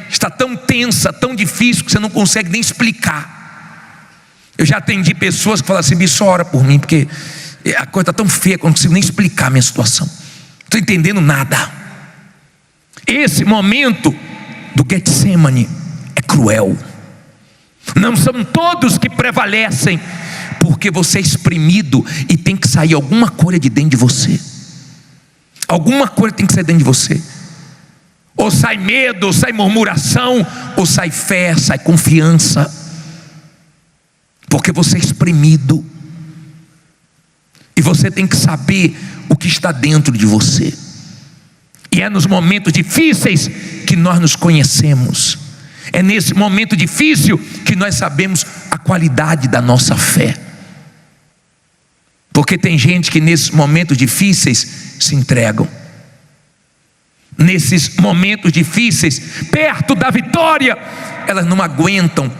está tão tensa, tão difícil, que você não consegue nem explicar. Eu já atendi pessoas que falam assim: bicho, ora por mim, porque a coisa está tão feia que eu não consigo nem explicar a minha situação, não estou entendendo nada. Esse momento do Getsemane é cruel. Não são todos que prevalecem, porque você é exprimido e tem que sair alguma coisa de dentro de você. Alguma coisa tem que sair dentro de você. Ou sai medo, ou sai murmuração, ou sai fé, sai confiança. Porque você é exprimido. E você tem que saber o que está dentro de você. E é nos momentos difíceis que nós nos conhecemos. É nesse momento difícil que nós sabemos a qualidade da nossa fé. Porque tem gente que nesses momentos difíceis se entregam. Nesses momentos difíceis, perto da vitória, elas não aguentam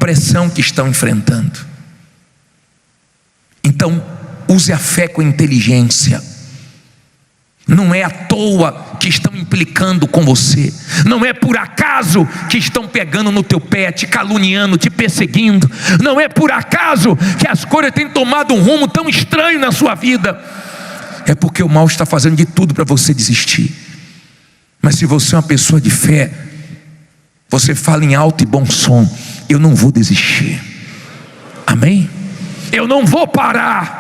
pressão que estão enfrentando. Então, use a fé com inteligência. Não é à toa que estão implicando com você. Não é por acaso que estão pegando no teu pé, te caluniando, te perseguindo. Não é por acaso que as coisas têm tomado um rumo tão estranho na sua vida. É porque o mal está fazendo de tudo para você desistir. Mas se você é uma pessoa de fé, você fala em alto e bom som: eu não vou desistir. Amém? Eu não vou parar.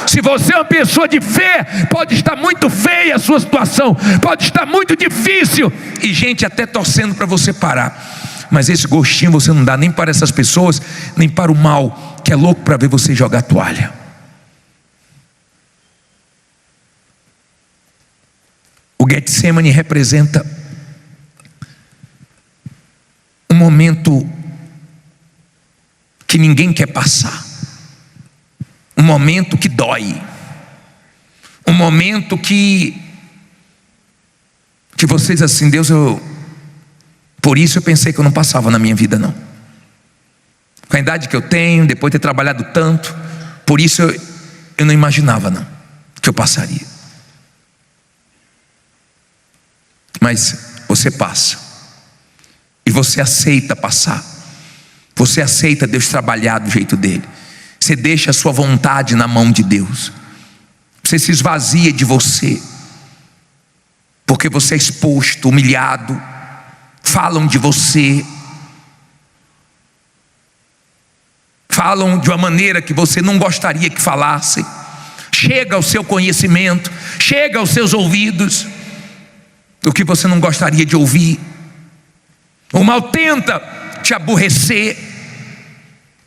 Se você é uma pessoa de fé, pode estar muito feia a sua situação, pode estar muito difícil, e gente até torcendo para você parar, mas esse gostinho você não dá nem para essas pessoas, nem para o mal, que é louco para ver você jogar a toalha. O Getsemane representa um momento que ninguém quer passar, um momento que dói, um momento que vocês assim, Deus, por isso eu pensei que eu não passava na minha vida não, com a idade que eu tenho, depois de ter trabalhado tanto, por isso eu não imaginava não, que eu passaria. Mas você passa, e você aceita passar, você aceita Deus trabalhar do jeito dele. Você deixa a sua vontade na mão de Deus. Você se esvazia de você, porque você é exposto, humilhado. Falam de você, falam de uma maneira que você não gostaria que falassem. Chega ao seu conhecimento, chega aos seus ouvidos o que você não gostaria de ouvir. O mal tenta te aborrecer,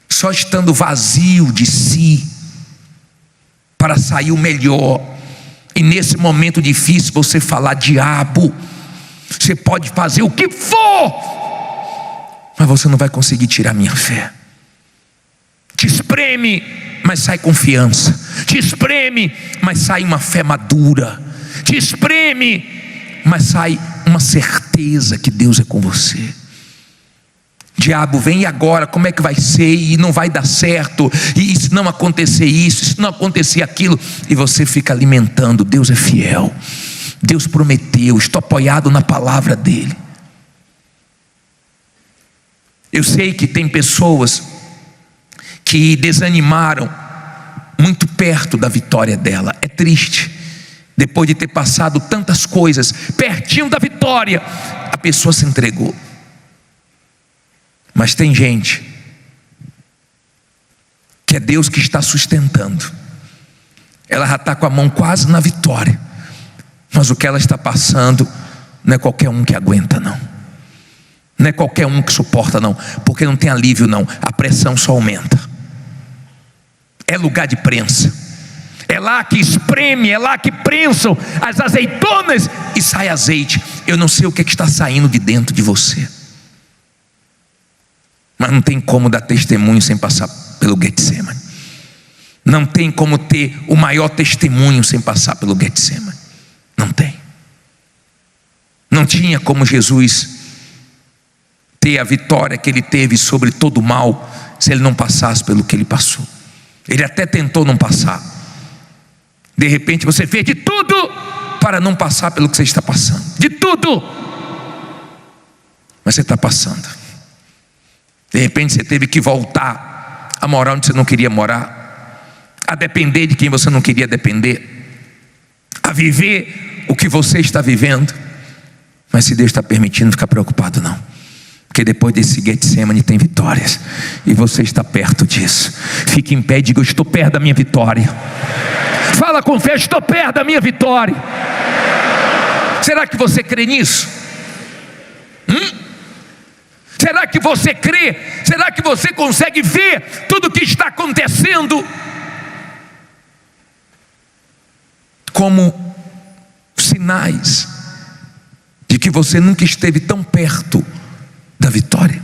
só estando vazio de si, para sair o melhor. E nesse momento difícil você falar: diabo, você pode fazer o que for, mas você não vai conseguir tirar minha fé. Te espreme, mas sai confiança. Te espreme, mas sai uma fé madura. Te espreme, mas sai uma certeza que Deus é com você. Diabo, vem agora, como é que vai ser? E não vai dar certo, e se não acontecer isso, se não acontecer aquilo, e você fica alimentando. Deus é fiel, Deus prometeu, estou apoiado na palavra dele. Eu sei que tem pessoas que desanimaram muito perto da vitória dela. É triste, depois de ter passado tantas coisas, pertinho da vitória, a pessoa se entregou. Mas tem gente que é Deus que está sustentando. Ela já está com a mão quase na vitória, mas o que ela está passando não é qualquer um que aguenta não. Não é qualquer um que suporta não, porque não tem alívio não, a pressão só aumenta. É lugar de prensa, é lá que espreme, é lá que prensam as azeitonas e sai azeite. Eu não sei o que está saindo de dentro de você, mas não tem como dar testemunho sem passar pelo Getsemane. Não tem como ter o maior testemunho sem passar pelo Getsemane. Não tem. Não tinha como Jesus ter a vitória que ele teve sobre todo o mal se ele não passasse pelo que ele passou. Ele até tentou não passar. De repente você fez de tudo para não passar pelo que você está passando. De tudo. Mas você está passando. De repente você teve que voltar a morar onde você não queria morar, a depender de quem você não queria depender, a viver o que você está vivendo. Mas se Deus está permitindo, não fica preocupado não, porque depois desse Getsemane tem vitórias, e você está perto disso. Fique em pé e diga: eu estou perto da minha vitória. Fala com fé: estou perto da minha vitória. Será que você crê nisso? Será que você crê? Será que você consegue ver tudo o que está acontecendo como sinais de que você nunca esteve tão perto da vitória?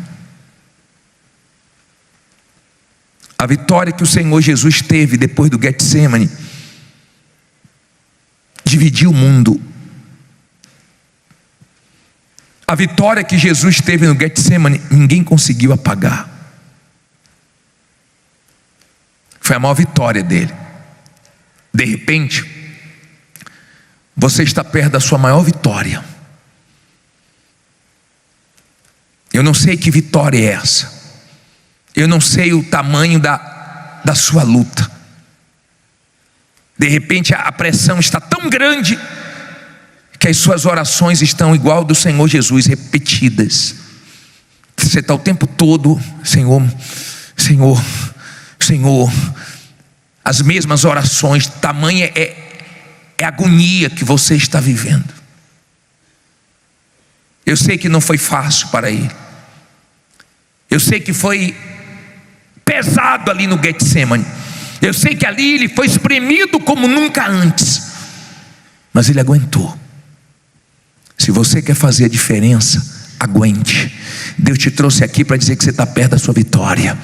A vitória que o Senhor Jesus teve depois do Getsemane dividiu o mundo. A vitória que Jesus teve no Getsemane, ninguém conseguiu apagar. Foi a maior vitória dele. De repente, você está perto da sua maior vitória. Eu não sei que vitória é essa. Eu não sei o tamanho da sua luta. De repente a pressão está tão grande que as suas orações estão igual do Senhor Jesus, repetidas. Você está o tempo todo: Senhor, Senhor, Senhor. As mesmas orações, tamanha é a agonia que você está vivendo. Eu sei que não foi fácil para ele. Eu sei que foi pesado ali no Getsemane. Eu sei que ali ele foi espremido como nunca antes. Mas ele aguentou. Se você quer fazer a diferença, aguente. Deus te trouxe aqui para dizer que você está perto da sua vitória.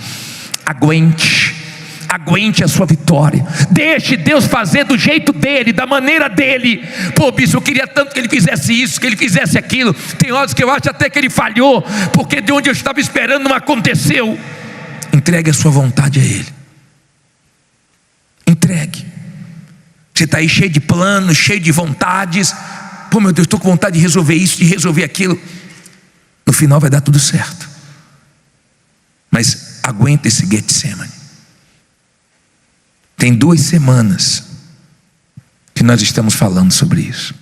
Aguente. Aguente a sua vitória. Deixe Deus fazer do jeito dele, da maneira dele. Pô, bispo, eu queria tanto que ele fizesse isso, que ele fizesse aquilo. Tem horas que eu acho até que ele falhou, porque de onde eu estava esperando não aconteceu. Entregue a sua vontade a ele. Entregue. Você está aí cheio de planos, cheio de vontades. Pô, meu Deus, estou com vontade de resolver isso, de resolver aquilo. No final vai dar tudo certo. Mas aguenta esse Getsemane. Tem 2 semanas que nós estamos falando sobre isso.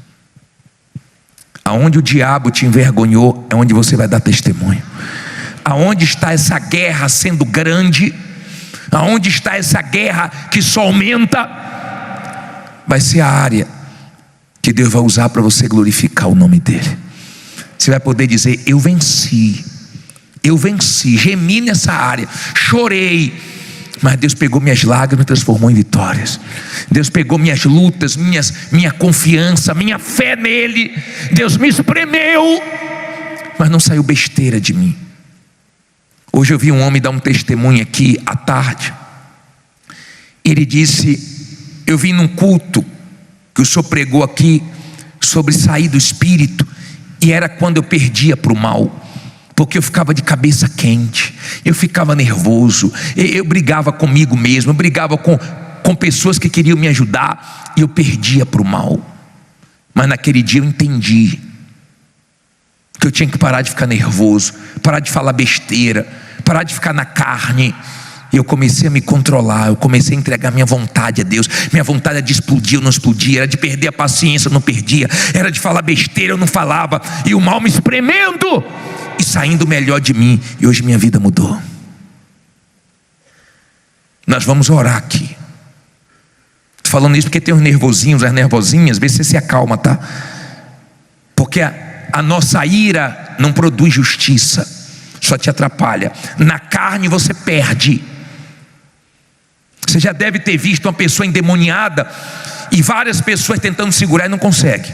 Aonde o diabo te envergonhou é onde você vai dar testemunho. Aonde está essa guerra sendo grande, aonde está essa guerra que só aumenta, vai ser a área que Deus vai usar para você glorificar o nome dele. Você vai poder dizer: eu venci, gemi nessa área, chorei, mas Deus pegou minhas lágrimas e transformou em vitórias. Deus pegou minhas lutas, minha confiança, minha fé nele. Deus me espremeu, mas não saiu besteira de mim. Hoje eu vi um homem dar um testemunho aqui à tarde. Ele disse: eu vim num culto que o senhor pregou aqui sobre sair do espírito, e era quando eu perdia para o mal, porque eu ficava de cabeça quente, eu ficava nervoso, eu brigava comigo mesmo, eu brigava com pessoas que queriam me ajudar, e eu perdia para o mal. Mas naquele dia eu entendi que eu tinha que parar de ficar nervoso, parar de falar besteira, parar de ficar na carne. E eu comecei a me controlar, eu comecei a entregar minha vontade a Deus. Minha vontade era de explodir, eu não explodia, era de perder a paciência, eu não perdia, era de falar besteira, eu não falava, e o mal me espremendo e saindo melhor de mim. E hoje minha vida mudou. Nós vamos orar aqui. Estou falando isso porque tem uns nervosinhos, as nervosinhas. Vê se você se acalma, tá? Porque a nossa ira não produz justiça, só te atrapalha. Na carne você perde. Você já deve ter visto uma pessoa endemoniada e várias pessoas tentando segurar e não consegue.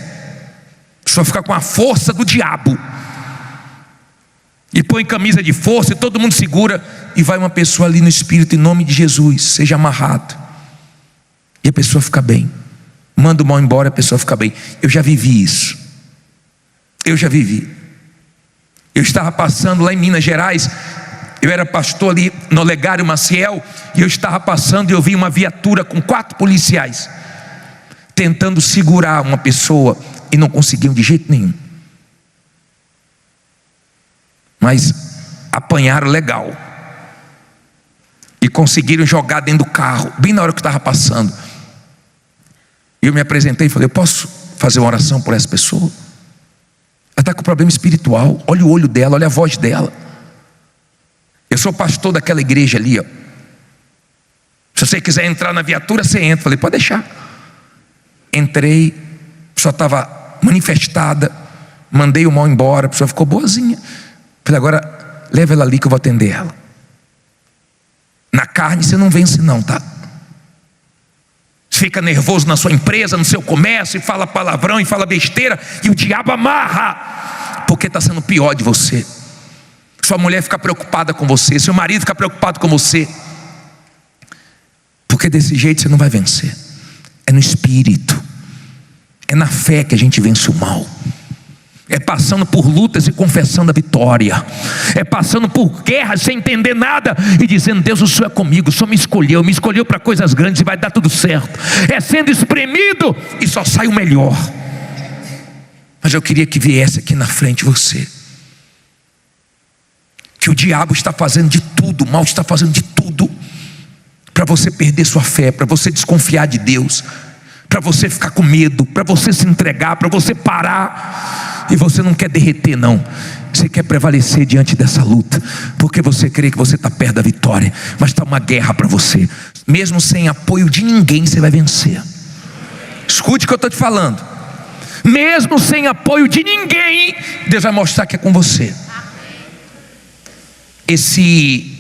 Só fica com a força do diabo. E põe camisa de força e todo mundo segura, e vai uma pessoa ali no espírito: em nome de Jesus, seja amarrado. E a pessoa fica bem. Manda o mal embora, a pessoa fica bem. Eu já vivi isso. Eu já vivi. Eu estava passando lá em Minas Gerais. Eu era pastor ali no Olegário Maciel, e eu estava passando e eu vi uma viatura com 4 policiais tentando segurar uma pessoa, e não conseguiam de jeito nenhum. Mas apanharam legal e conseguiram jogar dentro do carro, bem na hora que eu estava passando. Eu me apresentei e falei: eu posso fazer uma oração por essa pessoa? Ela está com problema espiritual. Olha o olho dela, olha a voz dela. Eu sou pastor daquela igreja ali, ó. Se você quiser entrar na viatura, você entra. Falei: pode deixar. Entrei, a pessoa estava manifestada, mandei o mal embora, a pessoa ficou boazinha. Falei: agora leva ela ali que eu vou atender ela. Na carne você não vence não, tá? Você fica nervoso na sua empresa, no seu comércio, e fala palavrão e fala besteira, e o diabo amarra, porque está sendo pior de você. Sua mulher fica preocupada com você, seu marido fica preocupado com você, porque desse jeito você não vai vencer. É no espírito, é na fé que a gente vence o mal. É passando por lutas e confessando a vitória. É passando por guerras sem entender nada e dizendo: Deus, o Senhor é comigo, o Senhor me escolheu para coisas grandes e vai dar tudo certo. É sendo espremido e só sai o melhor. Mas eu queria que viesse aqui na frente você, que o diabo está fazendo de tudo, o mal está fazendo de tudo para você perder sua fé, para você desconfiar de Deus, para você ficar com medo, para você se entregar, para você parar. E você não quer derreter, não. Você quer prevalecer diante dessa luta, porque você crê que você está perto da vitória. Mas está uma guerra para você. Mesmo sem apoio de ninguém, você vai vencer. Escute o que eu estou te falando. Mesmo sem apoio de ninguém, Deus vai mostrar que é com você. Esses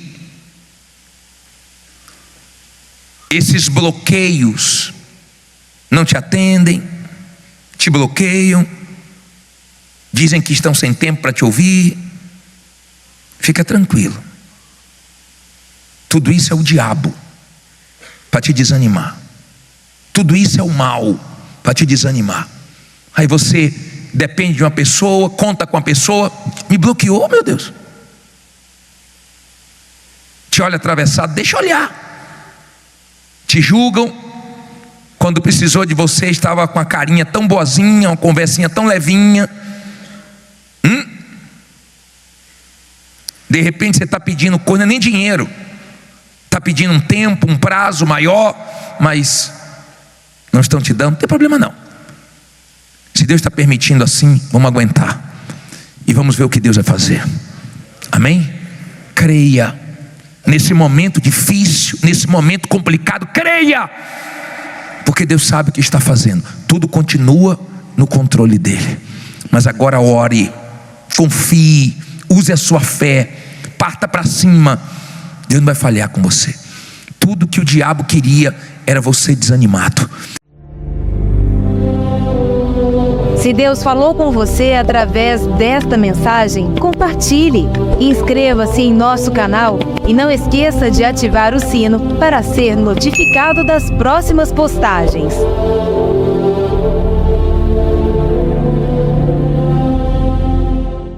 bloqueios não te atendem, te bloqueiam, dizem que estão sem tempo para te ouvir. Fica tranquilo. Tudo isso é o diabo para te desanimar. Tudo isso é o mal para te desanimar. Aí você depende de uma pessoa, conta com a pessoa, me bloqueou, meu Deus. Te olha atravessado, deixa olhar. Te julgam. Quando precisou de você, estava com a carinha tão boazinha, uma conversinha tão levinha. De repente você está pedindo coisa, nem dinheiro. Está pedindo um tempo, um prazo maior, mas não estão te dando. Não tem problema não. Se Deus está permitindo assim, vamos aguentar. E vamos ver o que Deus vai fazer. Amém? Creia. Nesse momento difícil, nesse momento complicado, creia. Porque Deus sabe o que está fazendo. Tudo continua no controle dele. Mas agora ore, confie, use a sua fé, parta para cima. Deus não vai falhar com você. Tudo que o diabo queria era você desanimado. Se Deus falou com você através desta mensagem, compartilhe. Inscreva-se em nosso canal e não esqueça de ativar o sino para ser notificado das próximas postagens.